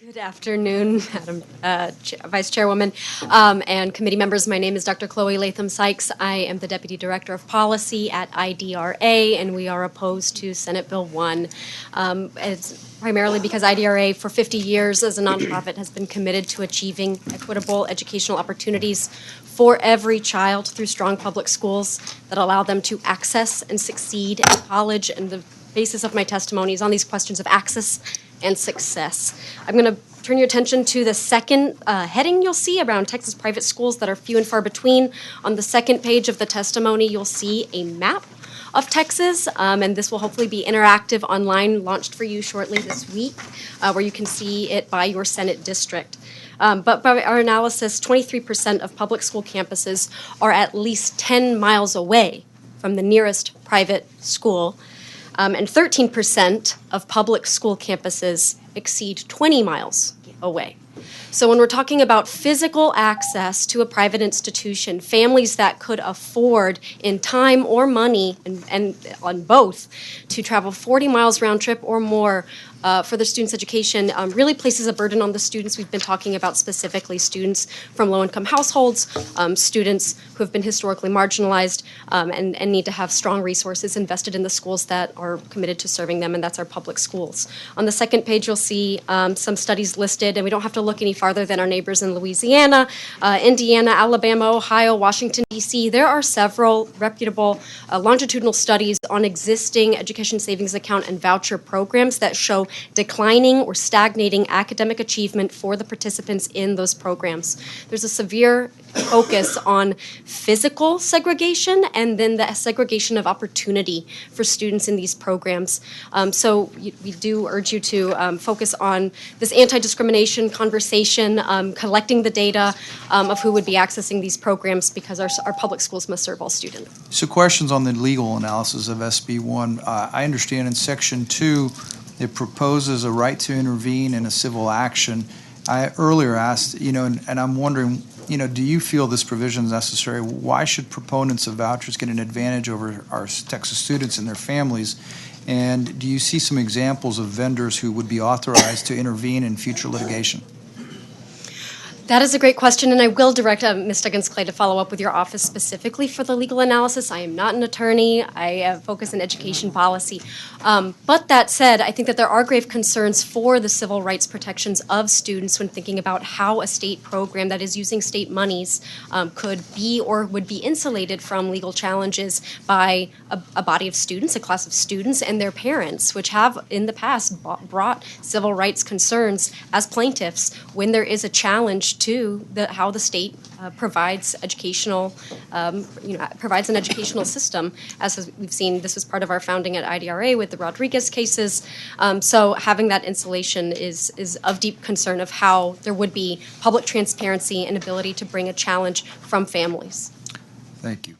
Good afternoon, Madam Vice Chairwoman and committee members. My name is Dr. Chloe Latham Sikes. I am the Deputy Director of Policy at IDRA, and we are opposed to Senate Bill 1. It's primarily because IDRA, for 50 years as a nonprofit, has been committed to achieving equitable educational opportunities for every child through strong public schools that allow them to access and succeed in college. And the basis of my testimony is on these questions of access and success. I'm going to turn your attention to the second heading you'll see around Texas private schools that are few and far between. On the second page of the testimony, you'll see a map of Texas, and this will hopefully be interactive online, launched for you shortly this week, where you can see it by your Senate district. But by our analysis, 23% of public school campuses are at least 10 miles away from the nearest private school. And 13% of public school campuses exceed 20 miles away. So when we're talking about physical access to a private institution, families that could afford in time or money, and on both, to travel 40 miles round trip or more for their students' education really places a burden on the students. We've been talking about specifically students from low-income households, students who have been historically marginalized and need to have strong resources invested in the schools that are committed to serving them, and that's our public schools. On the second page, you'll see some studies listed, and we don't have to look any farther than our neighbors in Louisiana, Indiana, Alabama, Ohio, Washington, D.C. There are several reputable longitudinal studies on existing education savings account and voucher programs that show declining or stagnating academic achievement for the participants in those programs. There's a severe focus on physical segregation and then the segregation of opportunity for students in these programs. So we do urge you to focus on this anti-discrimination conversation, collecting the data of who would be accessing these programs, because our public schools must serve all students. So questions on the legal analysis of SB 1. I understand in Section 2 it proposes a right to intervene in a civil action. I earlier asked, and I'm wondering, do you feel this provision is necessary? Why should proponents of vouchers get an advantage over our Texas students and their families? And do you see some examples of vendors who would be authorized to intervene in future litigation? That is a great question, and I will direct Ms. Duggins-Clay to follow up with your office specifically for the legal analysis. I am not an attorney. I focus on education policy. But that said, I think that there are grave concerns for the civil rights protections of students when thinking about how a state program that is using state monies could be or would be insulated from legal challenges by a body of students, a class of students, and their parents, which have in the past brought civil rights concerns as plaintiffs when there is a challenge to how the state provides educational, provides an educational system. As we've seen, this was part of our founding at IDRA with the Rodriguez cases. So having that insulation is of deep concern of how there would be public transparency and ability to bring a challenge from families. Thank you.